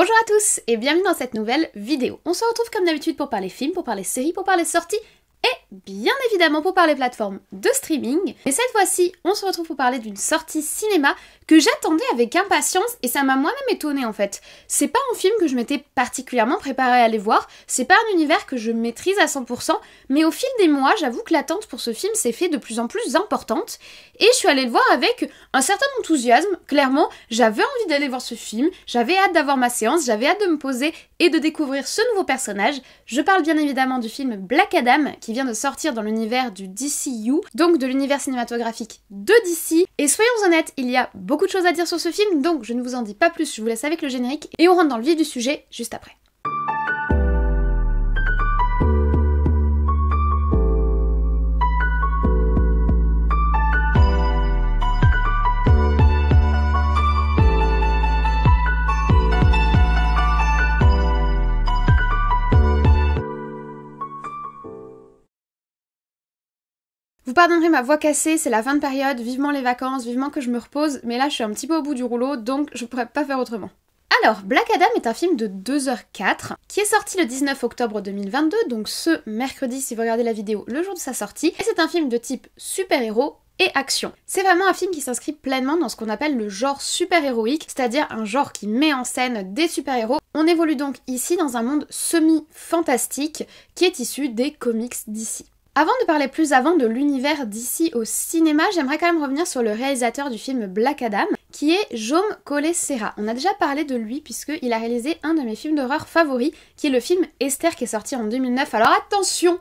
Bonjour à tous et bienvenue dans cette nouvelle vidéo. On se retrouve comme d'habitude pour parler films, pour parler séries, pour parler sorties et bien évidemment pour parler plateformes de streaming. Mais cette fois-ci, on se retrouve pour parler d'une sortie cinéma que j'attendais avec impatience et ça m'a moi-même étonnée en fait. C'est pas un film que je m'étais particulièrement préparée à aller voir, c'est pas un univers que je maîtrise à 100%, mais au fil des mois, j'avoue que l'attente pour ce film s'est fait de plus en plus importante et je suis allée le voir avec un certain enthousiasme. Clairement, j'avais envie d'aller voir ce film, j'avais hâte d'avoir ma séance, j'avais hâte de me poser et de découvrir ce nouveau personnage. Je parle bien évidemment du film Black Adam qui vient de sortir dans l'univers du DCU, donc de l'univers cinématographique de DC. Et soyons honnêtes, il y a beaucoup de choses à dire sur ce film, donc je ne vous en dis pas plus, je vous laisse avec le générique et on rentre dans le vif du sujet juste après. Vous pardonnerez ma voix cassée, c'est la fin de période, vivement les vacances, vivement que je me repose, mais là je suis un petit peu au bout du rouleau, donc je pourrais pas faire autrement. Alors, Black Adam est un film de 2h04, qui est sorti le 19 octobre 2022, donc ce mercredi si vous regardez la vidéo le jour de sa sortie, et c'est un film de type super-héros et action. C'est vraiment un film qui s'inscrit pleinement dans ce qu'on appelle le genre super-héroïque, c'est-à-dire un genre qui met en scène des super-héros. On évolue donc ici dans un monde semi-fantastique qui est issu des comics DC. Avant de parler plus avant de l'univers DC au cinéma, j'aimerais quand même revenir sur le réalisateur du film Black Adam, qui est Jaume Collet-Serra. On a déjà parlé de lui puisqu'il a réalisé un de mes films d'horreur favoris, qui est le film Esther qui est sorti en 2009. Alors attention,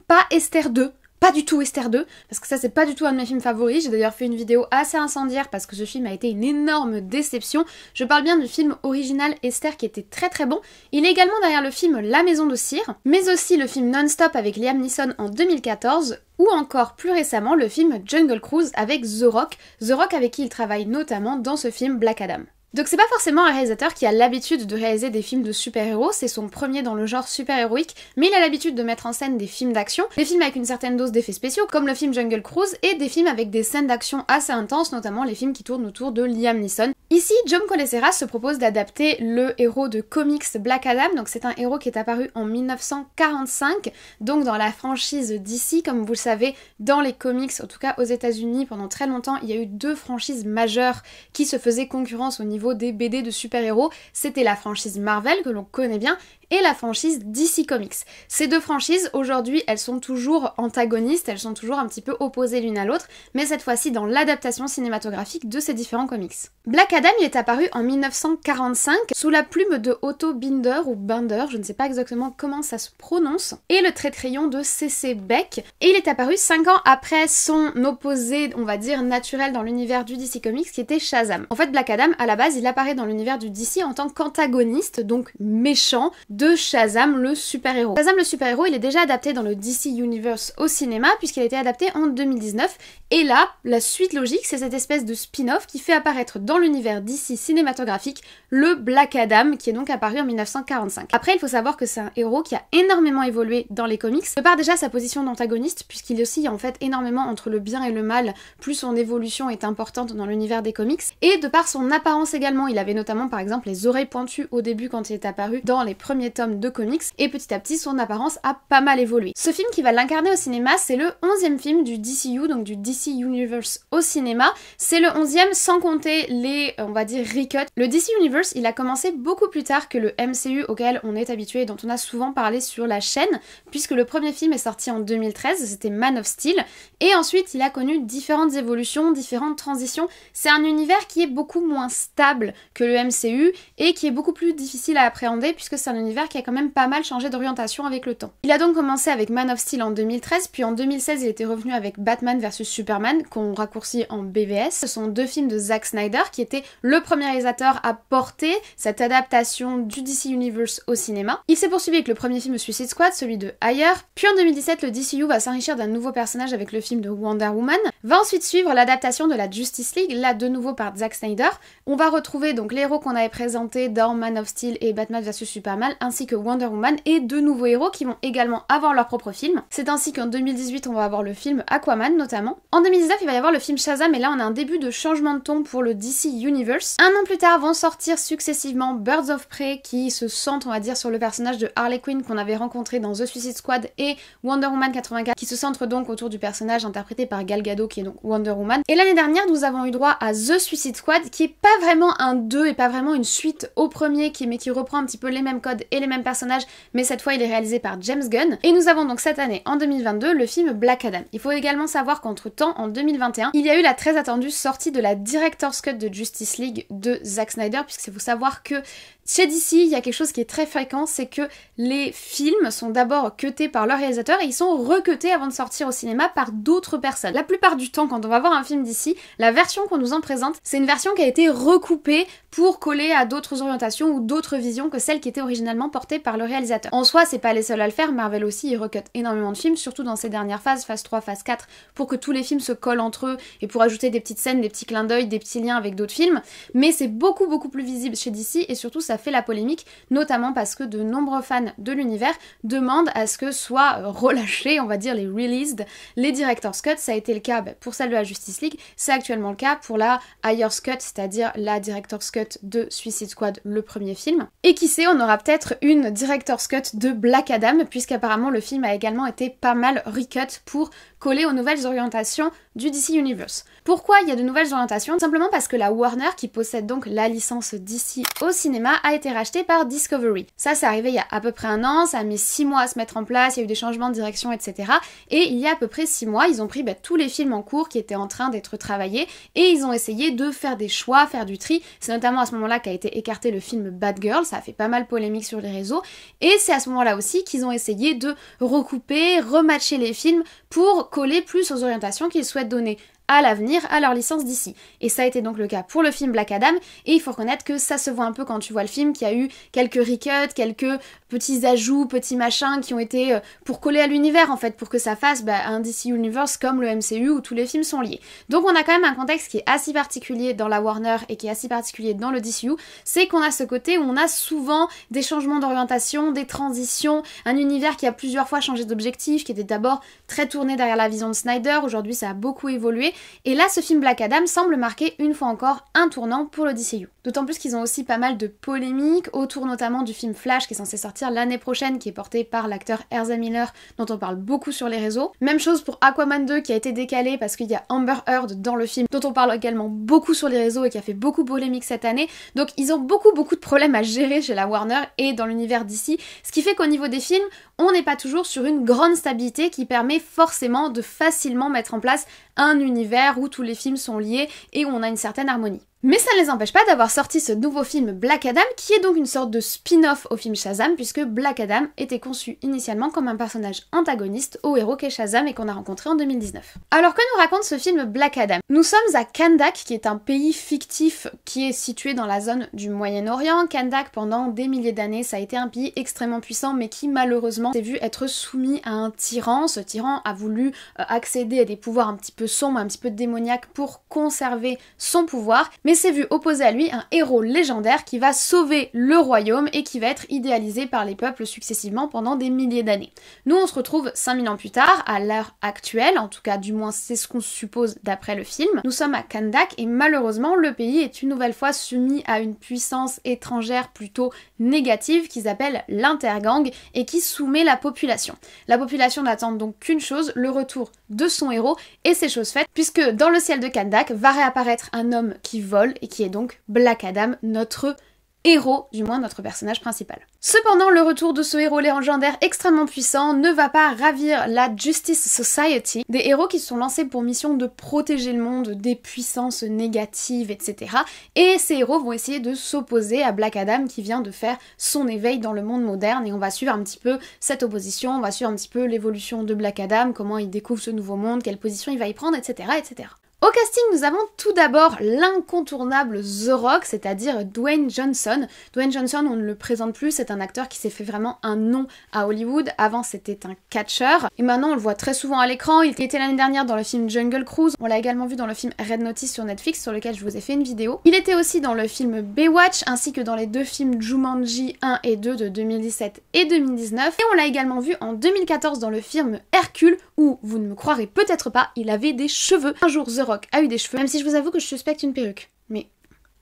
pas Esther 2. Pas du tout Esther 2, parce que ça c'est pas du tout un de mes films favoris, j'ai d'ailleurs fait une vidéo assez incendiaire parce que ce film a été une énorme déception. Je parle bien du film original Esther qui était très très bon. Il est également derrière le film La Maison de Cire, mais aussi le film Non-Stop avec Liam Neeson en 2014, ou encore plus récemment le film Jungle Cruise avec The Rock avec qui il travaille notamment dans ce film Black Adam. Donc c'est pas forcément un réalisateur qui a l'habitude de réaliser des films de super-héros, c'est son premier dans le genre super-héroïque, mais il a l'habitude de mettre en scène des films d'action, des films avec une certaine dose d'effets spéciaux, comme le film Jungle Cruise, et des films avec des scènes d'action assez intenses, notamment les films qui tournent autour de Liam Neeson. Ici, Jaume Collet-Serra se propose d'adapter le héros de comics Black Adam, donc c'est un héros qui est apparu en 1945, donc dans la franchise DC, comme vous le savez, dans les comics, en tout cas aux États-Unis pendant très longtemps, il y a eu deux franchises majeures qui se faisaient concurrence au niveau des BD de super-héros, c'était la franchise Marvel que l'on connaît bien et la franchise DC Comics. Ces deux franchises, aujourd'hui, elles sont toujours antagonistes, elles sont toujours un petit peu opposées l'une à l'autre, mais cette fois-ci dans l'adaptation cinématographique de ces différents comics. Black Adam, il est apparu en 1945 sous la plume de Otto Binder ou Binder, je ne sais pas exactement comment ça se prononce, et le trait de crayon de C.C. Beck, et il est apparu 5 ans après son opposé, on va dire, naturel dans l'univers du DC Comics qui était Shazam. En fait, Black Adam, à la base, il apparaît dans l'univers du DC en tant qu'antagoniste, donc méchant, de Shazam le super-héros. Shazam le super-héros, il est déjà adapté dans le DC Universe au cinéma puisqu'il a été adapté en 2019 et là, la suite logique, c'est cette espèce de spin-off qui fait apparaître dans l'univers DC cinématographique le Black Adam qui est donc apparu en 1945. Après, il faut savoir que c'est un héros qui a énormément évolué dans les comics, de par déjà sa position d'antagoniste puisqu'il oscille en fait énormément entre le bien et le mal, plus son évolution est importante dans l'univers des comics, et de par son apparence également, il avait notamment par exemple les oreilles pointues au début quand il est apparu dans les premiers tomes de comics, et petit à petit son apparence a pas mal évolué. Ce film qui va l'incarner au cinéma, c'est le 11e film du DCU, donc du DC Universe au cinéma. C'est le 11e sans compter les, on va dire, recuts. Le DC Universe, il a commencé beaucoup plus tard que le MCU auquel on est habitué et dont on a souvent parlé sur la chaîne, puisque le premier film est sorti en 2013, c'était Man of Steel, et ensuite il a connu différentes évolutions, différentes transitions. C'est un univers qui est beaucoup moins stable que le MCU et qui est beaucoup plus difficile à appréhender puisque c'est un univers qui a quand même pas mal changé d'orientation avec le temps. Il a donc commencé avec Man of Steel en 2013, puis en 2016 il était revenu avec Batman vs Superman, qu'on raccourcit en BVS. Ce sont deux films de Zack Snyder qui était le premier réalisateur à porter cette adaptation du DC Universe au cinéma. Il s'est poursuivi avec le premier film Suicide Squad, celui de Ayer, puis en 2017 le DCU va s'enrichir d'un nouveau personnage avec le film de Wonder Woman, va ensuite suivre l'adaptation de la Justice League, là de nouveau par Zack Snyder. On va retrouver donc les héros qu'on avait présentés dans Man of Steel et Batman vs Superman, ainsi que Wonder Woman et 2 nouveaux héros qui vont également avoir leur propre film. C'est ainsi qu'en 2018 on va avoir le film Aquaman notamment. En 2019 il va y avoir le film Shazam et là on a un début de changement de ton pour le DC Universe. Un an plus tard vont sortir successivement Birds of Prey qui se centre on va dire sur le personnage de Harley Quinn qu'on avait rencontré dans The Suicide Squad et Wonder Woman 84 qui se centre donc autour du personnage interprété par Gal Gadot qui est donc Wonder Woman. Et l'année dernière nous avons eu droit à The Suicide Squad qui est pas vraiment un 2 et pas vraiment une suite au premier mais qui reprend un petit peu les mêmes codes et les mêmes personnages mais cette fois il est réalisé par James Gunn. Et nous avons donc cette année en 2022 le film Black Adam. Il faut également savoir qu'entre temps en 2021 il y a eu la très attendue sortie de la Director's Cut de Justice League de Zack Snyder puisqu'il faut savoir que chez DC, il y a quelque chose qui est très fréquent, c'est que les films sont d'abord cutés par leur réalisateur et ils sont recutés avant de sortir au cinéma par d'autres personnes. La plupart du temps, quand on va voir un film DC, la version qu'on nous en présente, c'est une version qui a été recoupée pour coller à d'autres orientations ou d'autres visions que celles qui étaient originellement portées par le réalisateur. En soi, c'est pas les seuls à le faire, Marvel aussi, ils recutent énormément de films, surtout dans ces dernières phases, phase 3, phase 4, pour que tous les films se collent entre eux et pour ajouter des petites scènes, des petits clins d'œil, des petits liens avec d'autres films, mais c'est beaucoup plus visible chez DC et surtout ça fait la polémique, notamment parce que de nombreux fans de l'univers demandent à ce que soient relâchés, on va dire les released, les Director's Cut. Ça a été le cas pour celle de la Justice League, c'est actuellement le cas pour la Ayer's Cut, c'est-à-dire la Director's Cut de Suicide Squad, le premier film. Et qui sait, on aura peut-être une Director's Cut de Black Adam, puisqu'apparemment le film a également été pas mal recut pour coller aux nouvelles orientations du DC Universe. Pourquoi il y a de nouvelles orientations? Simplement parce que la Warner, qui possède donc la licence DC au cinéma, a été rachetée par Discovery. Ça, c'est arrivé il y a à peu près un an, ça a mis 6 mois à se mettre en place, il y a eu des changements de direction, etc. Et il y a à peu près 6 mois, ils ont pris tous les films en cours qui étaient en train d'être travaillés et ils ont essayé de faire des choix, faire du tri. C'est notamment à ce moment-là qu'a été écarté le film Bad Girl, ça a fait pas mal polémique sur les réseaux. Et c'est à ce moment-là aussi qu'ils ont essayé de recouper, rematcher les films pour coller plus aux orientations qu'ils souhaitent donner à l'avenir à leur licence d'ici. Et ça a été donc le cas pour le film Black Adam, et il faut reconnaître que ça se voit un peu quand tu vois le film, qu'il y a eu quelques recuts, quelques petits ajouts, petits machins qui ont été pour coller à l'univers en fait, pour que ça fasse un DC Universe comme le MCU où tous les films sont liés. Donc on a quand même un contexte qui est assez particulier dans la Warner et qui est assez particulier dans le DCU, c'est qu'on a ce côté où on a souvent des changements d'orientation, des transitions, un univers qui a plusieurs fois changé d'objectif, qui était d'abord très tourné derrière la vision de Snyder, aujourd'hui ça a beaucoup évolué, et là ce film Black Adam semble marquer une fois encore un tournant pour le DCU. D'autant plus qu'ils ont aussi pas mal de polémiques autour notamment du film Flash qui est censé sortir l'année prochaine, qui est porté par l'acteur Ezra Miller, dont on parle beaucoup sur les réseaux. Même chose pour Aquaman 2 qui a été décalé parce qu'il y a Amber Heard dans le film, dont on parle également beaucoup sur les réseaux et qui a fait beaucoup polémique cette année. Donc ils ont beaucoup de problèmes à gérer chez la Warner et dans l'univers d'ici, ce qui fait qu'au niveau des films, on n'est pas toujours sur une grande stabilité qui permet forcément de facilement mettre en place un univers où tous les films sont liés et où on a une certaine harmonie. Mais ça ne les empêche pas d'avoir sorti ce nouveau film Black Adam, qui est donc une sorte de spin-off au film Shazam, puisque Black Adam était conçu initialement comme un personnage antagoniste au héros qu'est Shazam et qu'on a rencontré en 2019. Alors que nous raconte ce film Black Adam? Nous sommes à Kahndaq, qui est un pays fictif qui est situé dans la zone du Moyen-Orient. Kahndaq, pendant des milliers d'années, ça a été un pays extrêmement puissant, mais qui malheureusement s'est vu être soumis à un tyran. Ce tyran a voulu accéder à des pouvoirs un petit peu sombres, un petit peu démoniaques pour conserver son pouvoir, mais s'est vu opposer à lui un héros légendaire qui va sauver le royaume et qui va être idéalisé par les peuples successivement pendant des milliers d'années. Nous on se retrouve 5000 ans plus tard, à l'heure actuelle, en tout cas du moins c'est ce qu'on suppose d'après le film. Nous sommes à Kahndaq et malheureusement le pays est une nouvelle fois soumis à une puissance étrangère plutôt négative qu'ils appellent l'intergang et qui soumet la population. La population n'attend donc qu'une chose, le retour de son héros, et c'est chose faite puisque dans le ciel de Kahndaq va réapparaître un homme qui vole et qui est donc Black Adam, notre héros, du moins notre personnage principal. Cependant, le retour de ce héros légendaire extrêmement puissant ne va pas ravir la Justice Society, des héros qui se sont lancés pour mission de protéger le monde des puissances négatives, etc. Et ces héros vont essayer de s'opposer à Black Adam qui vient de faire son éveil dans le monde moderne, et on va suivre un petit peu cette opposition, on va suivre un petit peu l'évolution de Black Adam, comment il découvre ce nouveau monde, quelle position il va y prendre, etc., etc. Au casting, nous avons tout d'abord l'incontournable The Rock, c'est-à-dire Dwayne Johnson. Dwayne Johnson, on ne le présente plus, c'est un acteur qui s'est fait vraiment un nom à Hollywood. Avant, c'était un catcheur. Et maintenant, on le voit très souvent à l'écran. Il était l'année dernière dans le film Jungle Cruise. On l'a également vu dans le film Red Notice sur Netflix, sur lequel je vous ai fait une vidéo. Il était aussi dans le film Baywatch, ainsi que dans les deux films Jumanji 1 et 2 de 2017 et 2019. Et on l'a également vu en 2014 dans le film Hercule, où, vous ne me croirez peut-être pas, il avait des cheveux. Un jour, The Rock a eu des cheveux, même si je vous avoue que je suspecte une perruque. Mais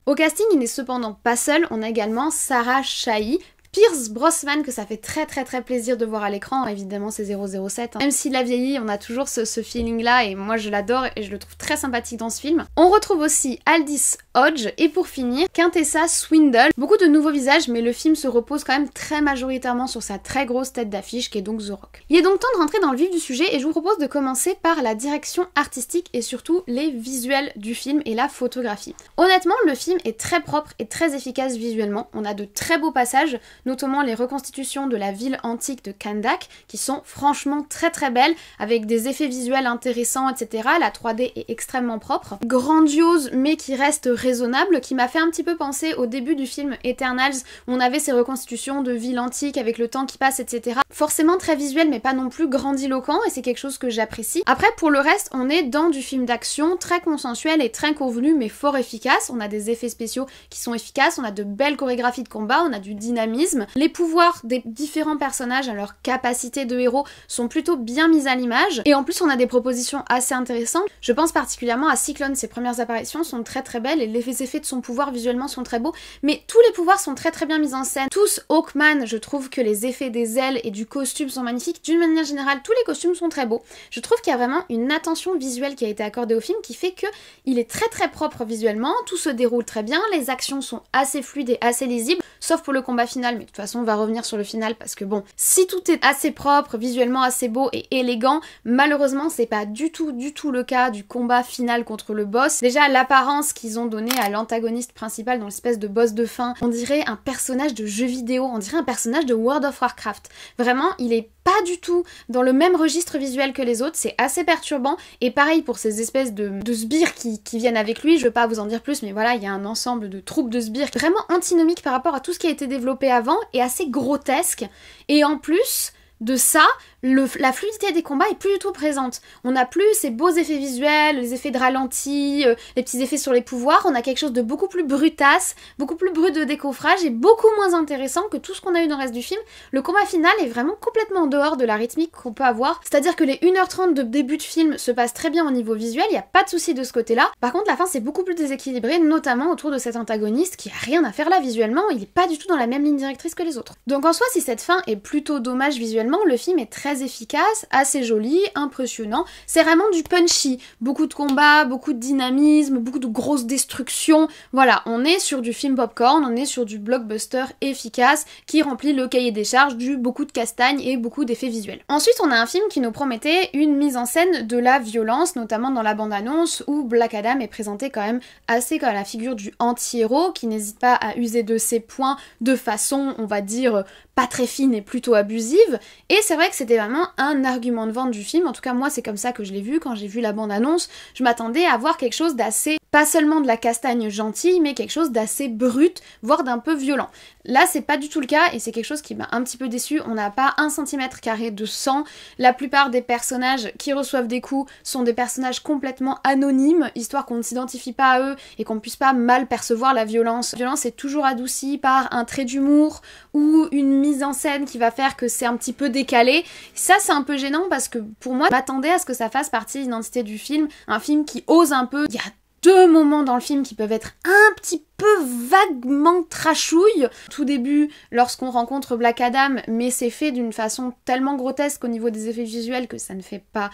au casting, il n'est cependant pas seul, on a également Sarah Shahi, Pierce Brosnan, que ça fait très plaisir de voir à l'écran, évidemment c'est 007, hein. Même s'il a vieilli, on a toujours ce feeling là et moi je l'adore et je le trouve très sympathique dans ce film. On retrouve aussi Aldis Hodge et pour finir, Quintessa Swindle. Beaucoup de nouveaux visages mais le film se repose quand même très majoritairement sur sa très grosse tête d'affiche qui est donc The Rock. Il est donc temps de rentrer dans le vif du sujet et je vous propose de commencer par la direction artistique et surtout les visuels du film et la photographie. Honnêtement, le film est très propre et très efficace visuellement, on a de très beaux passages, notamment les reconstitutions de la ville antique de Kandak, qui sont franchement très belles, avec des effets visuels intéressants, etc. La 3D est extrêmement propre. Grandiose, mais qui reste raisonnable, qui m'a fait un petit peu penser au début du film Eternals, où on avait ces reconstitutions de villes antiques avec le temps qui passe, etc. Forcément très visuel, mais pas non plus grandiloquent, et c'est quelque chose que j'apprécie. Après, pour le reste, on est dans du film d'action, très consensuel et très convenu, mais fort efficace. On a des effets spéciaux qui sont efficaces, on a de belles chorégraphies de combat, on a du dynamisme. Les pouvoirs des différents personnages, leurs capacités de héros, sont plutôt bien mises à l'image. Et en plus, on a des propositions assez intéressantes. Je pense particulièrement à Cyclone, ses premières apparitions sont très belles et les effets de son pouvoir visuellement sont très beaux. Mais tous les pouvoirs sont très bien mis en scène. Tous Hawkman, je trouve que les effets des ailes et du costume sont magnifiques. D'une manière générale, tous les costumes sont très beaux. Je trouve qu'il y a vraiment une attention visuelle qui a été accordée au film qui fait que il est très propre visuellement. Tout se déroule très bien. Les actions sont assez fluides et assez lisibles. Sauf pour le combat final, mais de toute façon on va revenir sur le final parce que bon, si tout est assez propre, visuellement assez beau et élégant, malheureusement c'est pas du tout le cas du combat final contre le boss. Déjà l'apparence qu'ils ont donnée à l'antagoniste principal dans l'espèce de boss de fin, on dirait un personnage de jeu vidéo, on dirait un personnage de World of Warcraft. Vraiment, il est pas du tout dans le même registre visuel que les autres, c'est assez perturbant, et pareil pour ces espèces de sbires qui viennent avec lui, je veux pas vous en dire plus, mais voilà, il y a un ensemble de troupes de sbires vraiment antinomiques par rapport à tout ce qui a été développé avant, et assez grotesque, et en plus de ça, la fluidité des combats est plus du tout présente. On n'a plus ces beaux effets visuels, les effets de ralenti, les petits effets sur les pouvoirs, on a quelque chose de beaucoup plus brutasse, beaucoup plus brut de décoffrage et beaucoup moins intéressant que tout ce qu'on a eu dans le reste du film. Le combat final est vraiment complètement en dehors de la rythmique qu'on peut avoir, c'est-à-dire que les 1h30 de début de film se passent très bien au niveau visuel, il n'y a pas de souci de ce côté-là. Par contre, la fin c'est beaucoup plus déséquilibré, notamment autour de cet antagoniste qui a rien à faire là visuellement, il est pas du tout dans la même ligne directrice que les autres. Donc en soi, si cette fin est plutôt dommage visuellement, le film est très efficace, assez joli, impressionnant. C'est vraiment du punchy. Beaucoup de combats, beaucoup de dynamisme, beaucoup de grosses destructions. Voilà, on est sur du film popcorn, on est sur du blockbuster efficace qui remplit le cahier des charges du beaucoup de castagne et beaucoup d'effets visuels. Ensuite, on a un film qui nous promettait une mise en scène de la violence, notamment dans la bande-annonce où Black Adam est présenté quand même assez comme la figure du anti-héros qui n'hésite pas à user de ses poings de façon, on va dire, pas très fine et plutôt abusive, et c'est vrai que c'était vraiment un argument de vente du film, en tout cas moi c'est comme ça que je l'ai vu, quand j'ai vu la bande-annonce, je m'attendais à voir quelque chose d'assez, pas seulement de la castagne gentille, mais quelque chose d'assez brut, voire d'un peu violent. Là c'est pas du tout le cas, et c'est quelque chose qui m'a un petit peu déçue, on n'a pas 1 cm² de sang, la plupart des personnages qui reçoivent des coups sont des personnages complètement anonymes, histoire qu'on ne s'identifie pas à eux, et qu'on puisse pas mal percevoir la violence. La violence est toujours adoucie par un trait d'humour, ou une mise en scène qui va faire que c'est un petit peu décalé. Ça c'est un peu gênant parce que pour moi, je m'attendais à ce que ça fasse partie de l'identité du film, un film qui ose un peu. Il y a 2 moments dans le film qui peuvent être un petit peu vaguement trashouille. Tout début, lorsqu'on rencontre Black Adam, mais c'est fait d'une façon tellement grotesque au niveau des effets visuels que ça ne fait pas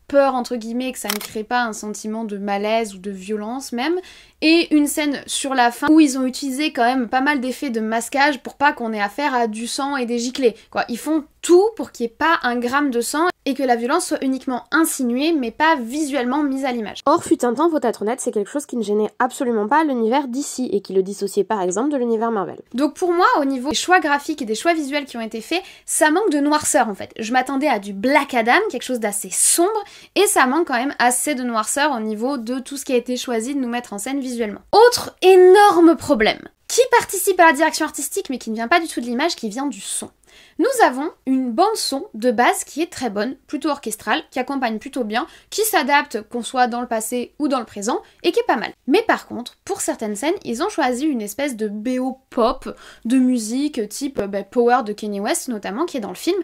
peur entre guillemets, que ça ne crée pas un sentiment de malaise ou de violence même, et une scène sur la fin où ils ont utilisé quand même pas mal d'effets de masquage pour pas qu'on ait affaire à du sang et des giclées, quoi. Ils font tout pour qu'il n'y ait pas un gramme de sang et que la violence soit uniquement insinuée mais pas visuellement mise à l'image. Or, fut un temps, faut être honnête, c'est quelque chose qui ne gênait absolument pas l'univers DC et qui le dissociait par exemple de l'univers Marvel. Donc pour moi, au niveau des choix graphiques et des choix visuels qui ont été faits, ça manque de noirceur en fait. Je m'attendais à du Black Adam, quelque chose d'assez sombre, et ça manque quand même assez de noirceur au niveau de tout ce qui a été choisi de nous mettre en scène visuellement. Autre énorme problème, qui participe à la direction artistique mais qui ne vient pas du tout de l'image, qui vient du son. Nous avons une bande son de base qui est très bonne, plutôt orchestrale, qui accompagne plutôt bien, qui s'adapte qu'on soit dans le passé ou dans le présent, et qui est pas mal. Mais par contre, pour certaines scènes, ils ont choisi une espèce de BO pop, de musique type Power de Kanye West notamment, qui est dans le film,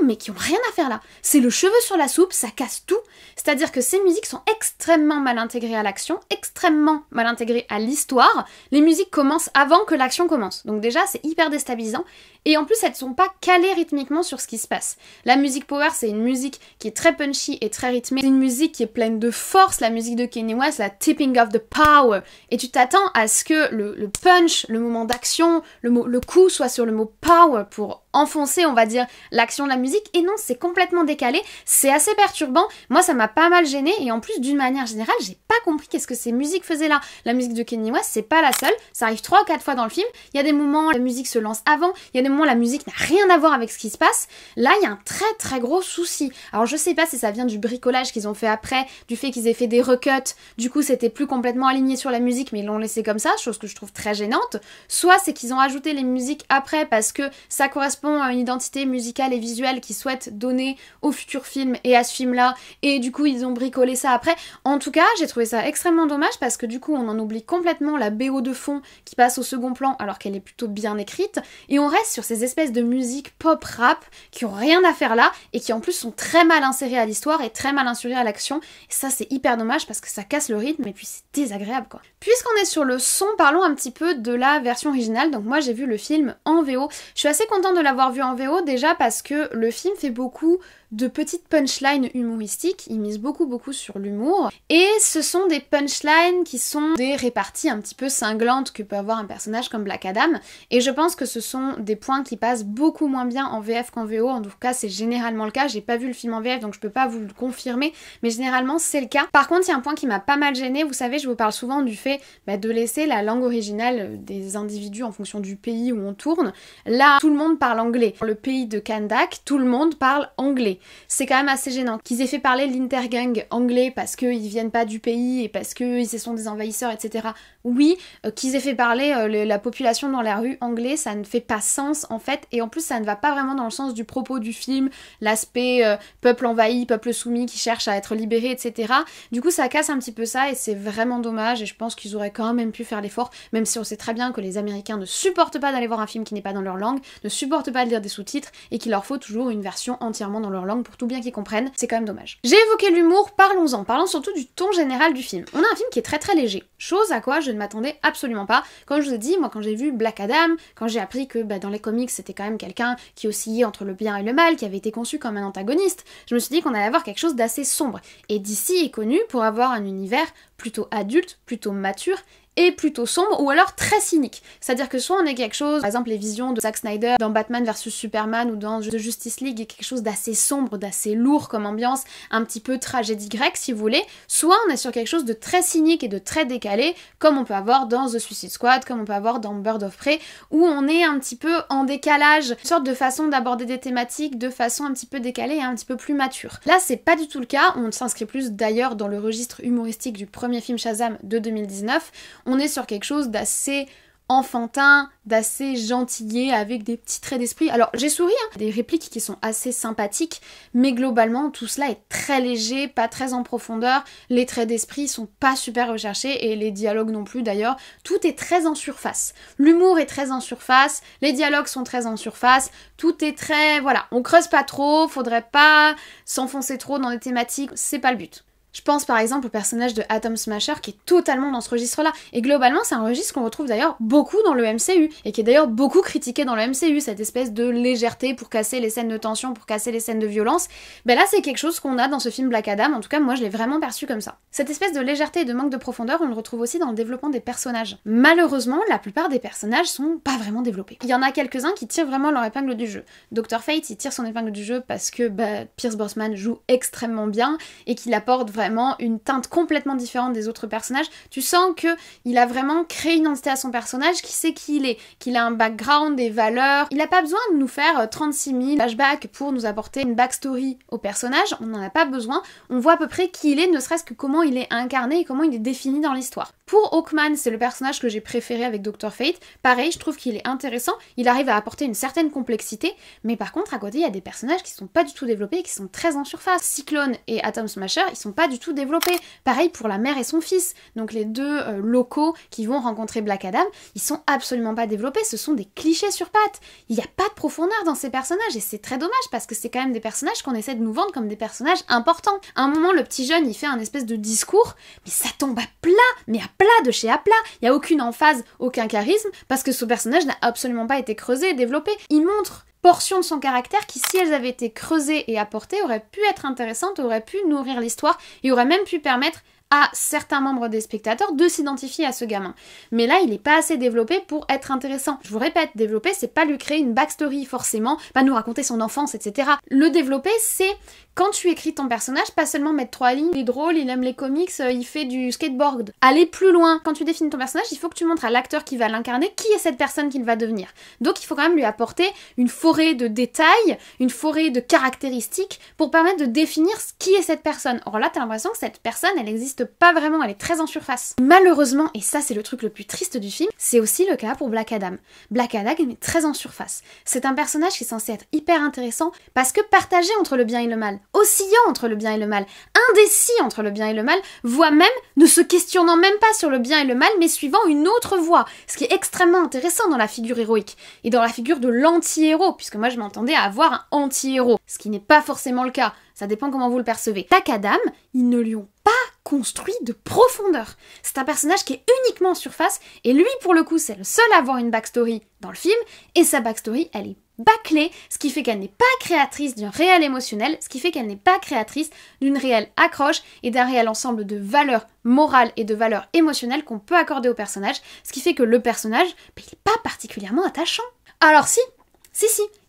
mais qui ont rien à faire là. C'est le cheveu sur la soupe, ça casse tout. C'est-à-dire que ces musiques sont extrêmement mal intégrées à l'action, extrêmement mal intégrées à l'histoire. Les musiques commencent avant que l'action commence. Donc déjà, c'est hyper déstabilisant. Et en plus, elles ne sont pas calées rythmiquement sur ce qui se passe. La musique Power, c'est une musique qui est très punchy et très rythmée. C'est une musique qui est pleine de force. La musique de Kanye West, la tipping of the power. Et tu t'attends à ce que le punch, le moment d'action, le coup soit sur le mot power pour enfoncer, on va dire, l'action de la musique. Et non, c'est complètement décalé. C'est assez perturbant. Moi, ça m'a pas mal gênée. Et en plus, d'une manière générale, j'ai pas compris qu'est-ce que ces musiques faisaient là. La musique de Kanye West, c'est pas la seule. Ça arrive 3 ou 4 fois dans le film. Il y a des moments, la musique se lance avant. Il y a des moments, la musique n'a rien à voir avec ce qui se passe. Là, il y a un très très gros souci. Alors, je sais pas si ça vient du bricolage qu'ils ont fait après, du fait qu'ils aient fait des recuts. Du coup, c'était plus complètement aligné sur la musique, mais ils l'ont laissé comme ça, chose que je trouve très gênante. Soit c'est qu'ils ont ajouté les musiques après parce que ça correspond à une identité musicale et visuelle qu'ils souhaitent donner au futur film et à ce film-là, et du coup, ils ont bricolé ça après. En tout cas, j'ai trouvé ça extrêmement dommage parce que du coup, on en oublie complètement la BO de fond qui passe au second plan alors qu'elle est plutôt bien écrite, et on reste sur ces espèces de musique pop rap qui ont rien à faire là et qui en plus sont très mal insérées à l'histoire et très mal insérées à l'action, et ça c'est hyper dommage parce que ça casse le rythme et puis c'est désagréable quoi. Puisqu'on est sur le son, parlons un petit peu de la version originale. Donc moi j'ai vu le film en VO, je suis assez contente de l'avoir vu en VO déjà parce que le film fait beaucoup de petites punchlines humoristiques, il mise beaucoup sur l'humour, et ce sont des punchlines qui sont des réparties un petit peu cinglantes que peut avoir un personnage comme Black Adam, et je pense que ce sont des points qui passent beaucoup moins bien en VF qu'en VO, en tout cas c'est généralement le cas. J'ai pas vu le film en VF donc je peux pas vous le confirmer, mais généralement c'est le cas. Par contre il y a un point qui m'a pas mal gênée, vous savez je vous parle souvent du fait de laisser la langue originale des individus en fonction du pays où on tourne. Là tout le monde parle anglais, dans le pays de Kandak tout le monde parle anglais. C'est quand même assez gênant qu'ils aient fait parler l'intergang anglais parce qu'ils viennent pas du pays et parce qu'ils sont des envahisseurs, etc. Oui, qu'ils aient fait parler la population dans la rue anglais, ça ne fait pas sens en fait, et en plus ça ne va pas vraiment dans le sens du propos du film, l'aspect peuple envahi, peuple soumis qui cherche à être libéré, etc. Du coup ça casse un petit peu ça et c'est vraiment dommage, et je pense qu'ils auraient quand même pu faire l'effort, même si on sait très bien que les Américains ne supportent pas d'aller voir un film qui n'est pas dans leur langue, ne supportent pas de lire des sous-titres, et qu'il leur faut toujours une version entièrement dans leur langue pour tout bien qu'ils comprennent, c'est quand même dommage. J'ai évoqué l'humour, parlons-en, parlons surtout du ton général du film. On a un film qui est très très léger, chose à quoi je ne m'attendais absolument pas. Comme je vous ai dit, moi quand j'ai vu Black Adam, quand j'ai appris que dans les comics c'était quand même quelqu'un qui oscillait entre le bien et le mal, qui avait été conçu comme un antagoniste, je me suis dit qu'on allait avoir quelque chose d'assez sombre. Et DC est connu pour avoir un univers plutôt adulte, plutôt mature, et plutôt sombre ou alors très cynique. C'est-à-dire que soit on est quelque chose, par exemple les visions de Zack Snyder dans Batman vs Superman ou dans The Justice League, quelque chose d'assez sombre, d'assez lourd comme ambiance, un petit peu tragédie grecque si vous voulez, soit on est sur quelque chose de très cynique et de très décalé, comme on peut avoir dans The Suicide Squad, comme on peut avoir dans Bird of Prey, où on est un petit peu en décalage, une sorte de façon d'aborder des thématiques de façon un petit peu décalée et un petit peu plus mature. Là c'est pas du tout le cas, on s'inscrit plus d'ailleurs dans le registre humoristique du premier film Shazam de 2019, on est sur quelque chose d'assez enfantin, d'assez gentillé, avec des petits traits d'esprit. Alors j'ai souri, des répliques qui sont assez sympathiques, mais globalement tout cela est très léger, pas très en profondeur, les traits d'esprit sont pas super recherchés, et les dialogues non plus d'ailleurs, tout est très en surface. L'humour est très en surface, les dialogues sont très en surface, tout est très... voilà, on creuse pas trop, faudrait pas s'enfoncer trop dans les thématiques, c'est pas le but. Je pense par exemple au personnage de Atom Smasher qui est totalement dans ce registre-là. Et globalement, c'est un registre qu'on retrouve d'ailleurs beaucoup dans le MCU, et qui est d'ailleurs beaucoup critiqué dans le MCU, cette espèce de légèreté pour casser les scènes de tension, pour casser les scènes de violence. Ben là, c'est quelque chose qu'on a dans ce film Black Adam, en tout cas moi je l'ai vraiment perçu comme ça. Cette espèce de légèreté et de manque de profondeur, on le retrouve aussi dans le développement des personnages. Malheureusement, la plupart des personnages sont pas vraiment développés. Il y en a quelques-uns qui tirent vraiment leur épingle du jeu. Dr. Fate, il tire son épingle du jeu parce que Pierce Brosnan joue extrêmement bien et qu'il apporte vraiment une teinte complètement différente des autres personnages. Tu sens que il a vraiment créé une identité à son personnage, qui sait qui il est, qu'il a un background, des valeurs. Il a pas besoin de nous faire 36 000 flashbacks pour nous apporter une backstory au personnage, on n'en a pas besoin. On voit à peu près qui il est, ne serait-ce que comment il est incarné et comment il est défini dans l'histoire. Pour Hawkman, c'est le personnage que j'ai préféré avec Dr. Fate. Pareil, je trouve qu'il est intéressant, il arrive à apporter une certaine complexité, mais par contre, à côté, il y a des personnages qui sont pas du tout développés et qui sont très en surface. Cyclone et Atom Smasher, ils sont pas du tout développés. Pareil pour la mère et son fils, donc les deux locaux qui vont rencontrer Black Adam, ils sont absolument pas développés, ce sont des clichés sur pattes. Il y a pas de profondeur dans ces personnages et c'est très dommage parce que c'est quand même des personnages qu'on essaie de nous vendre comme des personnages importants. À un moment, le petit jeune, il fait un espèce de discours, mais ça tombe à plat, mais à plat de chez à plat. Il y a aucune emphase, aucun charisme, parce que ce personnage n'a absolument pas été creusé et développé. Il montre portions de son caractère qui, si elles avaient été creusées et apportées, auraient pu être intéressantes, auraient pu nourrir l'histoire et auraient même pu permettre à certains membres des spectateurs de s'identifier à ce gamin. Mais là, il n'est pas assez développé pour être intéressant. Je vous répète, développer, c'est pas lui créer une backstory forcément, pas nous raconter son enfance, etc. Le développer, c'est quand tu écris ton personnage, pas seulement mettre 3 lignes, il est drôle, il aime les comics, il fait du skateboard. Aller plus loin. Quand tu définis ton personnage, il faut que tu montres à l'acteur qui va l'incarner qui est cette personne qu'il va devenir. Donc il faut quand même lui apporter une forêt de détails, une forêt de caractéristiques pour permettre de définir qui est cette personne. Or là, t'as l'impression que cette personne, elle n'existe pas vraiment, elle est très en surface. Malheureusement, et ça c'est le truc le plus triste du film, c'est aussi le cas pour Black Adam. Black Adam est très en surface. C'est un personnage qui est censé être hyper intéressant parce que partagé entre le bien et le mal, oscillant entre le bien et le mal, indécis entre le bien et le mal, voire même ne se questionnant même pas sur le bien et le mal, mais suivant une autre voie, ce qui est extrêmement intéressant dans la figure héroïque, et dans la figure de l'anti-héros, puisque moi je m'entendais à avoir un anti-héros, ce qui n'est pas forcément le cas, ça dépend comment vous le percevez. Black Adam, ils ne lui ont pas construit de profondeur. C'est un personnage qui est uniquement en surface, et lui pour le coup c'est le seul à avoir une backstory dans le film, et sa backstory elle est bâclée, ce qui fait qu'elle n'est pas créatrice d'un réel émotionnel, ce qui fait qu'elle n'est pas créatrice d'une réelle accroche et d'un réel ensemble de valeurs morales et de valeurs émotionnelles qu'on peut accorder au personnage, ce qui fait que le personnage, il n'est pas particulièrement attachant. Alors si,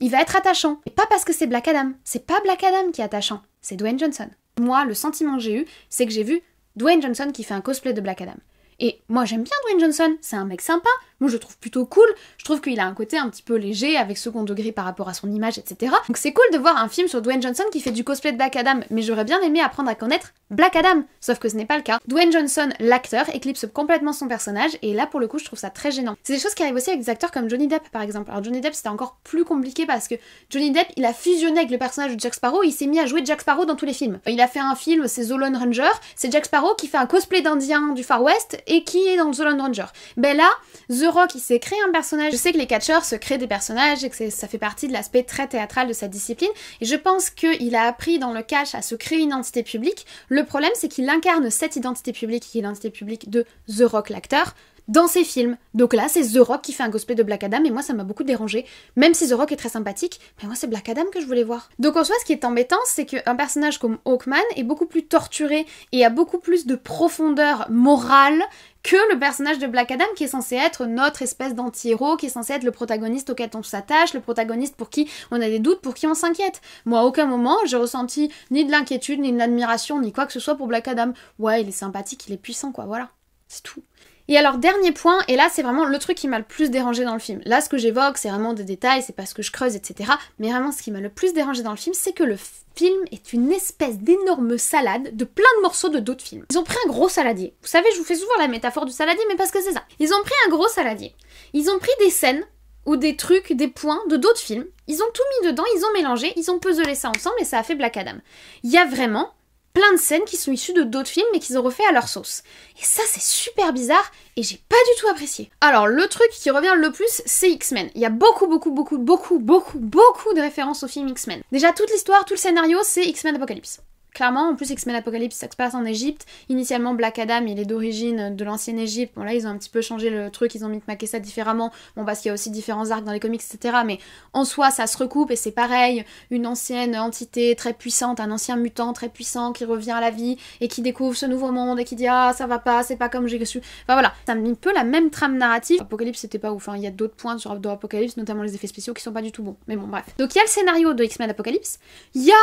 il va être attachant, mais pas parce que c'est Black Adam, c'est pas Black Adam qui est attachant, c'est Dwayne Johnson. Moi, le sentiment que j'ai eu, c'est que j'ai vu Dwayne Johnson qui fait un cosplay de Black Adam. Et moi j'aime bien Dwayne Johnson, c'est un mec sympa, moi je le trouve plutôt cool, je trouve qu'il a un côté un petit peu léger avec second degré par rapport à son image, etc. Donc c'est cool de voir un film sur Dwayne Johnson qui fait du cosplay de Black Adam, mais j'aurais bien aimé apprendre à connaître Black Adam, sauf que ce n'est pas le cas. Dwayne Johnson, l'acteur, éclipse complètement son personnage, et là pour le coup je trouve ça très gênant. C'est des choses qui arrivent aussi avec des acteurs comme Johnny Depp par exemple. Alors Johnny Depp c'était encore plus compliqué parce que Johnny Depp il a fusionné avec le personnage de Jack Sparrow, il s'est mis à jouer Jack Sparrow dans tous les films. Il a fait un film, c'est The Lone Ranger, c'est Jack Sparrow qui fait un cosplay d'Indien du Far West et qui est dans The Lone Ranger. Ben là, The Rock il s'est créé un personnage. Je sais que les catcheurs se créent des personnages et que ça fait partie de l'aspect très théâtral de sa discipline, et je pense qu'il a appris dans le catch à se créer une identité publique. Le problème c'est qu'il incarne cette identité publique qui est l'identité publique de The Rock l'acteur dans ses films. Donc là, c'est The Rock qui fait un cosplay de Black Adam, et moi ça m'a beaucoup dérangé. Même si The Rock est très sympathique, mais moi c'est Black Adam que je voulais voir. Donc en soi, ce qui est embêtant, c'est qu'un personnage comme Hawkman est beaucoup plus torturé et a beaucoup plus de profondeur morale que le personnage de Black Adam qui est censé être notre espèce d'anti-héros, qui est censé être le protagoniste auquel on s'attache, le protagoniste pour qui on a des doutes, pour qui on s'inquiète. Moi, à aucun moment, j'ai ressenti ni de l'inquiétude, ni de l'admiration, ni quoi que ce soit pour Black Adam. Ouais, il est sympathique, il est puissant, quoi, voilà. C'est tout. Et alors, dernier point, et là c'est vraiment le truc qui m'a le plus dérangé dans le film. Là, ce que j'évoque, c'est vraiment des détails, c'est parce que je creuse, etc. Mais vraiment, ce qui m'a le plus dérangé dans le film, c'est que le film est une espèce d'énorme salade de plein de morceaux de d'autres films. Ils ont pris un gros saladier. Vous savez, je vous fais souvent la métaphore du saladier, mais parce que c'est ça. Ils ont pris un gros saladier. Ils ont pris des scènes ou des trucs, des points de d'autres films. Ils ont tout mis dedans, ils ont mélangé, ils ont puzzlé ça ensemble et ça a fait Black Adam. Il y a vraiment plein de scènes qui sont issues de d'autres films mais qu'ils ont refait à leur sauce. Et ça c'est super bizarre et j'ai pas du tout apprécié. Alors le truc qui revient le plus c'est X-Men. Il y a beaucoup de références au film X-Men. Déjà toute l'histoire, tout le scénario c'est X-Men Apocalypse. clairement. En plus, X-Men Apocalypse, ça se passe en Égypte. Initialement, Black Adam, il est d'origine de l'ancienne Égypte. Bon, là, ils ont un petit peu changé le truc, ils ont micmaqué ça différemment. Bon, parce qu'il y a aussi différents arcs dans les comics, etc. Mais en soi, ça se recoupe et c'est pareil. Une ancienne entité très puissante, un ancien mutant très puissant qui revient à la vie et qui découvre ce nouveau monde et qui dit ah, ça va pas, c'est pas comme j'ai su. Enfin voilà, c'est un peu la même trame narrative. Apocalypse, c'était pas ouf. Hein. Il y a d'autres points sur Apocalypse, notamment les effets spéciaux qui sont pas du tout bons. Mais bon, bref. Donc il y a le scénario de X-Men Apocalypse. Il y a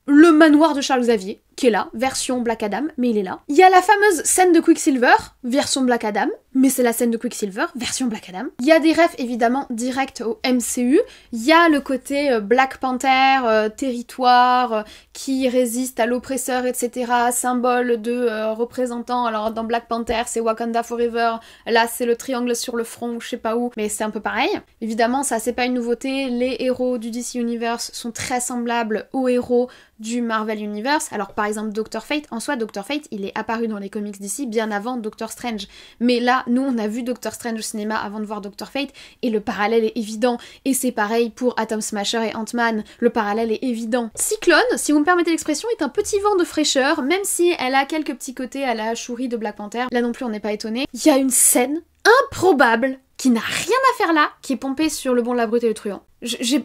le manoir de Charles Xavier, qui est là, version Black Adam, mais il est là. Il y a la fameuse scène de Quicksilver, version Black Adam, mais c'est la scène de Quicksilver, version Black Adam. Il y a des refs évidemment directs au MCU. Il y a le côté Black Panther, territoire qui résiste à l'oppresseur, etc. Symbole de représentant. Alors dans Black Panther, c'est Wakanda Forever. Là, c'est le triangle sur le front, je sais pas où, mais c'est un peu pareil. Évidemment, ça c'est pas une nouveauté. Les héros du DC Universe sont très semblables aux héros du Marvel Universe. Alors par exemple Doctor Fate, en soi Doctor Fate il est apparu dans les comics d'ici bien avant Doctor Strange, mais là nous on a vu Doctor Strange au cinéma avant de voir Doctor Fate et le parallèle est évident, et c'est pareil pour Atom Smasher et Ant-Man, le parallèle est évident. Cyclone, si vous me permettez l'expression, est un petit vent de fraîcheur, même si elle a quelques petits côtés à la Shuri de Black Panther, là non plus on n'est pas étonné. Il y a une scène improbable qui n'a rien à faire là, qui est pompée sur Le Bon, la Brute et le Truand.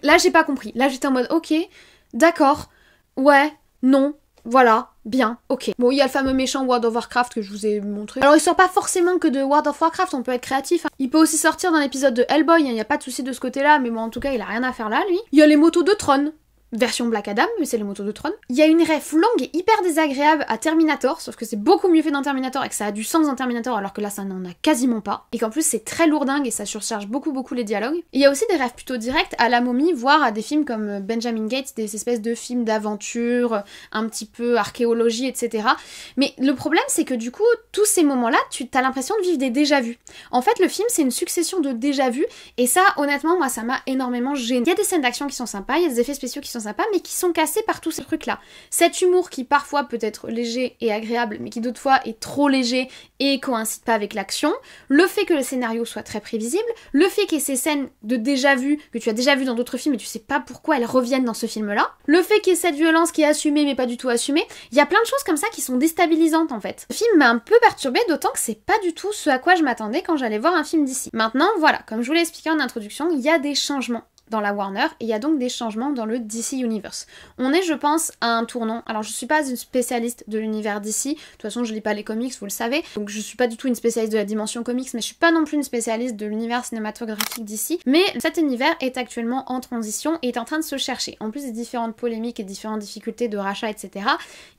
Là j'ai pas compris, là j'étais en mode ok, d'accord, ouais, non, voilà, bien, ok. Bon, il y a le fameux méchant World of Warcraft que je vous ai montré. Alors il sort pas forcément que de World of Warcraft, on peut être créatif. Hein. Il peut aussi sortir dans l'épisode de Hellboy, il n'y a pas de souci de ce côté-là, mais bon en tout cas il a rien à faire là lui. Il y a les motos de Tron. Version Black Adam, mais c'est les motos de Tron. Il y a une ref longue et hyper désagréable à Terminator, sauf que c'est beaucoup mieux fait dans Terminator et que ça a du sens dans Terminator alors que là ça n'en a quasiment pas. Et qu'en plus c'est très lourdingue et ça surcharge beaucoup les dialogues. Et il y a aussi des refs plutôt directs à La Momie, voire à des films comme Benjamin Gates, des espèces de films d'aventure, un petit peu archéologie, etc. Mais le problème c'est que du coup, tous ces moments-là, tu as l'impression de vivre des déjà-vus. En fait, le film c'est une succession de déjà-vus et ça, honnêtement, moi ça m'a énormément gêné. Il y a des scènes d'action qui sont sympas, il y a des effets spéciaux qui sont sympas, mais qui sont cassés par tous ces trucs-là. Cet humour qui parfois peut être léger et agréable, mais qui d'autres fois est trop léger et coïncide pas avec l'action, le fait que le scénario soit très prévisible, le fait qu'il y ait ces scènes de déjà-vu, que tu as déjà vu dans d'autres films et tu sais pas pourquoi elles reviennent dans ce film-là, le fait qu'il y ait cette violence qui est assumée mais pas du tout assumée, il y a plein de choses comme ça qui sont déstabilisantes en fait. Le film m'a un peu perturbée, d'autant que c'est pas du tout ce à quoi je m'attendais quand j'allais voir un film d'ici. Maintenant, voilà, comme je vous l'ai expliqué en introduction, il y a des changements dans la Warner, et il y a donc des changements dans le DC Universe. On est, je pense, à un tournant. Alors, je suis pas une spécialiste de l'univers DC, de toute façon, je lis pas les comics, vous le savez, donc je suis pas du tout une spécialiste de la dimension comics, mais je suis pas non plus une spécialiste de l'univers cinématographique DC, mais cet univers est actuellement en transition et est en train de se chercher. En plus des différentes polémiques et différentes difficultés de rachat, etc.,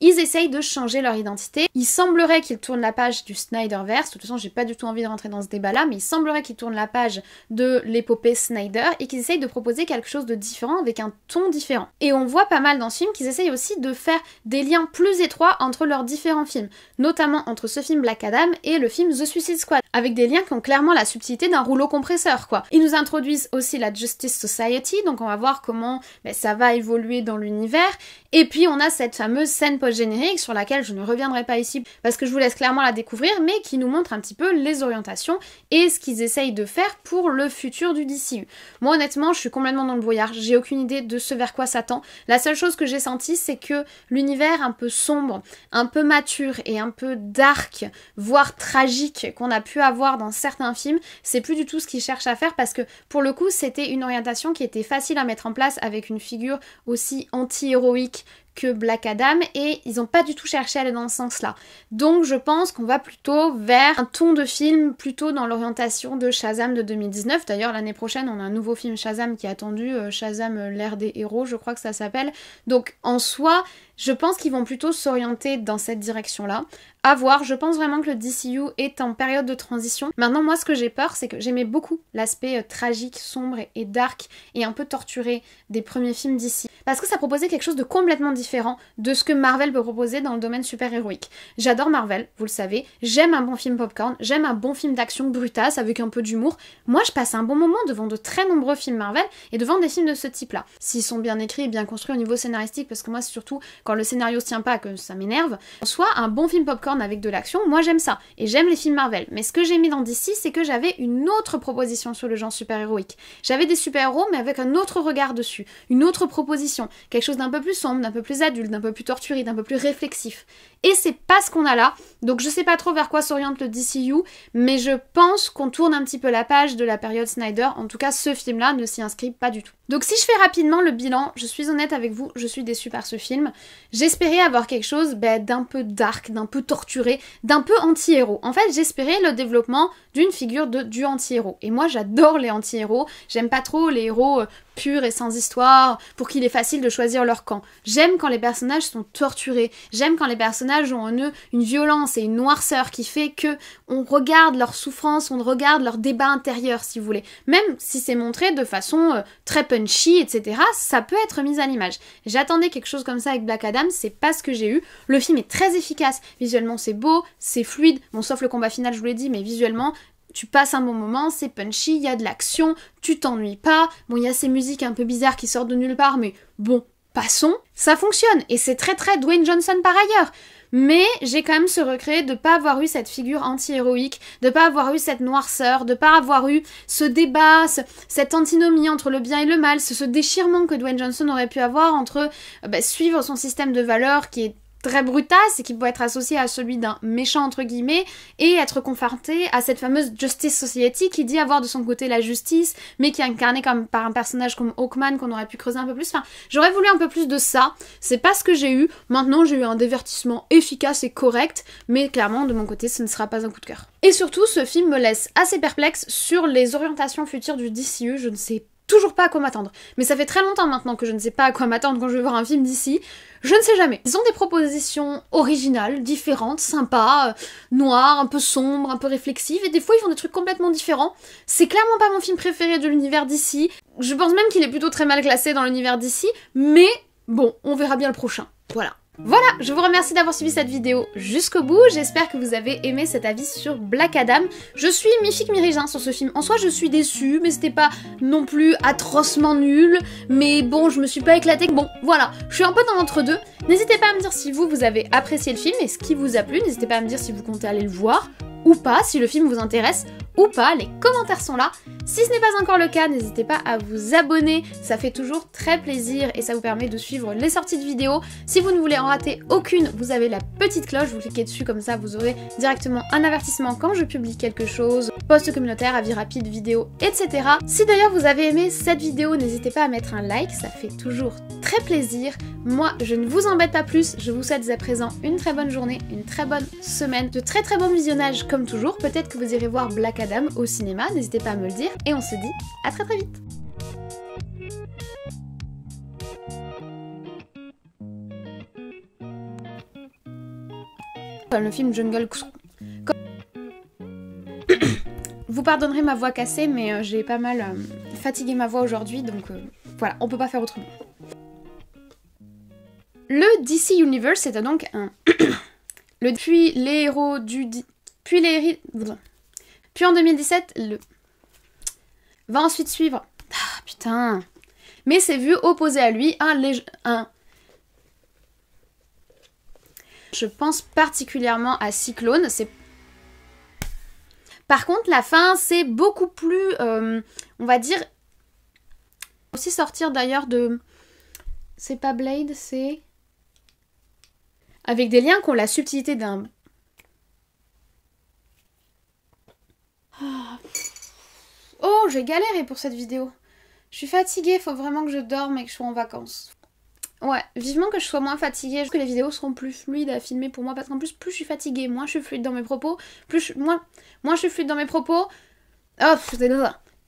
ils essayent de changer leur identité. Il semblerait qu'ils tournent la page du Snyderverse, de toute façon, j'ai pas du tout envie de rentrer dans ce débat-là, mais il semblerait qu'ils tournent la page de l'épopée Snyder et qu'ils essayent de proposer quelque chose de différent avec un ton différent. Et on voit pas mal dans ce film qu'ils essayent aussi de faire des liens plus étroits entre leurs différents films, notamment entre ce film Black Adam et le film The Suicide Squad, avec des liens qui ont clairement la subtilité d'un rouleau compresseur, quoi. Ils nous introduisent aussi la Justice Society, donc on va voir comment ça va évoluer dans l'univers, et puis on a cette fameuse scène post-générique sur laquelle je ne reviendrai pas ici parce que je vous laisse clairement la découvrir, mais qui nous montre un petit peu les orientations et ce qu'ils essayent de faire pour le futur du DCU. Moi honnêtement, je suis complètement dans le brouillard, j'ai aucune idée de ce vers quoi ça tend. La seule chose que j'ai sentie, c'est que l'univers un peu sombre, un peu mature et un peu dark, voire tragique qu'on a pu avoir dans certains films, c'est plus du tout ce qu'ils cherchent à faire parce que pour le coup, c'était une orientation qui était facile à mettre en place avec une figure aussi anti-héroïque que Black Adam et ils ont pas du tout cherché à aller dans ce sens-là. Donc je pense qu'on va plutôt vers un ton de film plutôt dans l'orientation de Shazam de 2019. D'ailleurs l'année prochaine on a un nouveau film Shazam qui est attendu, Shazam l'ère des héros je crois que ça s'appelle. Donc en soi je pense qu'ils vont plutôt s'orienter dans cette direction-là. À voir, je pense vraiment que le DCU est en période de transition. Maintenant, moi, ce que j'ai peur, c'est que j'aimais beaucoup l'aspect tragique, sombre et dark et un peu torturé des premiers films DC. Parce que ça proposait quelque chose de complètement différent de ce que Marvel peut proposer dans le domaine super-héroïque. J'adore Marvel, vous le savez. J'aime un bon film popcorn, j'aime un bon film d'action brutasse avec un peu d'humour. Moi, je passe un bon moment devant de très nombreux films Marvel et devant des films de ce type-là. S'ils sont bien écrits et bien construits au niveau scénaristique, parce que moi, c'est surtout quand le scénario se tient pas, que ça m'énerve. Soit un bon film popcorn avec de l'action, moi j'aime ça, et j'aime les films Marvel. Mais ce que j'ai aimé dans DC, c'est que j'avais une autre proposition sur le genre super-héroïque. J'avais des super-héros, mais avec un autre regard dessus, une autre proposition, quelque chose d'un peu plus sombre, d'un peu plus adulte, d'un peu plus torturé, d'un peu plus réflexif. Et c'est pas ce qu'on a là, donc je sais pas trop vers quoi s'oriente le DCU, mais je pense qu'on tourne un petit peu la page de la période Snyder, en tout cas ce film-là ne s'y inscrit pas du tout. Donc si je fais rapidement le bilan, je suis honnête avec vous, je suis déçue par ce film. J'espérais avoir quelque chose d'un peu dark, d'un peu torturé, d'un peu anti-héros. En fait, j'espérais le développement d'une figure du anti-héros. Et moi, j'adore les anti-héros, j'aime pas trop les héros purs et sans histoire, pour qu'il est facile de choisir leur camp. J'aime quand les personnages sont torturés, j'aime quand les personnages ont en eux une violence et une noirceur qui fait que on regarde leur souffrance, on regarde leur débat intérieur, si vous voulez. Même si c'est montré de façon très punchy, etc., ça peut être mis à l'image. J'attendais quelque chose comme ça avec Black Adam, c'est pas ce que j'ai eu. Le film est très efficace, visuellement c'est beau, c'est fluide, bon sauf le combat final je vous l'ai dit, mais visuellement tu passes un bon moment, c'est punchy, il y a de l'action, tu t'ennuies pas, bon il y a ces musiques un peu bizarres qui sortent de nulle part, mais bon, passons, ça fonctionne, et c'est très très Dwayne Johnson par ailleurs. Mais j'ai quand même ce regret de pas avoir eu cette figure anti-héroïque, de pas avoir eu cette noirceur, de pas avoir eu ce débat, cette antinomie entre le bien et le mal, ce déchirement que Dwayne Johnson aurait pu avoir entre suivre son système de valeurs qui est très brutasse et qui peut être associé à celui d'un méchant entre guillemets et être confronté à cette fameuse Justice Society qui dit avoir de son côté la justice mais qui est incarnée comme par un personnage comme Hawkman qu'on aurait pu creuser un peu plus. Enfin, j'aurais voulu un peu plus de ça, c'est pas ce que j'ai eu. Maintenant j'ai eu un divertissement efficace et correct, mais clairement de mon côté ce ne sera pas un coup de cœur. Et surtout ce film me laisse assez perplexe sur les orientations futures du DCU, je ne sais toujours pas à quoi m'attendre. Mais ça fait très longtemps maintenant que je ne sais pas à quoi m'attendre quand je vais voir un film d'ici. Je ne sais jamais. Ils ont des propositions originales, différentes, sympas, noires, un peu sombres, un peu réflexives, et des fois ils font des trucs complètement différents. C'est clairement pas mon film préféré de l'univers d'ici. Je pense même qu'il est plutôt très mal classé dans l'univers d'ici, mais bon, on verra bien le prochain. Voilà. Voilà, je vous remercie d'avoir suivi cette vidéo jusqu'au bout, j'espère que vous avez aimé cet avis sur Black Adam. Je suis mi-figue mi-raisin sur ce film, en soi je suis déçue, mais c'était pas non plus atrocement nul, mais bon, je me suis pas éclatée, bon, voilà, je suis un peu dans l'entre-deux. N'hésitez pas à me dire si vous avez apprécié le film et ce qui vous a plu, n'hésitez pas à me dire si vous comptez aller le voir ou pas, si le film vous intéresse ou pas, les commentaires sont là. Si ce n'est pas encore le cas, n'hésitez pas à vous abonner, ça fait toujours très plaisir et ça vous permet de suivre les sorties de vidéos. Si vous ne voulez en rater aucune, vous avez la petite cloche, vous cliquez dessus comme ça, vous aurez directement un avertissement quand je publie quelque chose, post communautaire, avis rapide, vidéo, etc. Si d'ailleurs vous avez aimé cette vidéo, n'hésitez pas à mettre un like, ça fait toujours très plaisir. Moi, je ne vous embête pas plus, je vous souhaite à présent une très bonne journée, une très bonne semaine, de très très bons visionnages comme toujours. Peut-être que vous irez voir Black Adam au cinéma, n'hésitez pas à me le dire, et on se dit à très très vite. Le film Jungle... Vous pardonnerez ma voix cassée, mais j'ai pas mal fatigué ma voix aujourd'hui, donc voilà, on peut pas faire autrement. Le DC Universe, c'est donc un... Puis les héros du... Puis en 2017, le... Va ensuite suivre... Ah, putain... Mais c'est vu opposé à lui un... Je pense particulièrement à Cyclone, c'est... Par contre, la fin, c'est beaucoup plus... on va dire... Aussi sortir d'ailleurs de... C'est pas Blade, c'est... Avec des liens qui ont la subtilité d'un... Oh, j'ai galéré pour cette vidéo. Je suis fatiguée, faut vraiment que je dorme et que je sois en vacances. Ouais, vivement que je sois moins fatiguée, que les vidéos seront plus fluides à filmer pour moi, parce qu'en plus, plus je suis fatiguée, moins je suis fluide dans mes propos, moins je suis fluide dans mes propos... Oh,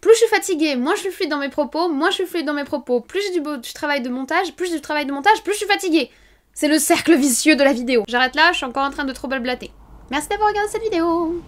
plus je suis fatiguée, moins je suis fluide dans mes propos, moins je suis fluide dans mes propos, plus j'ai du travail de montage, plus j'ai du travail de montage, plus je suis fatiguée. C'est le cercle vicieux de la vidéo. J'arrête là, je suis encore en train de trop blablater. Merci d'avoir regardé cette vidéo.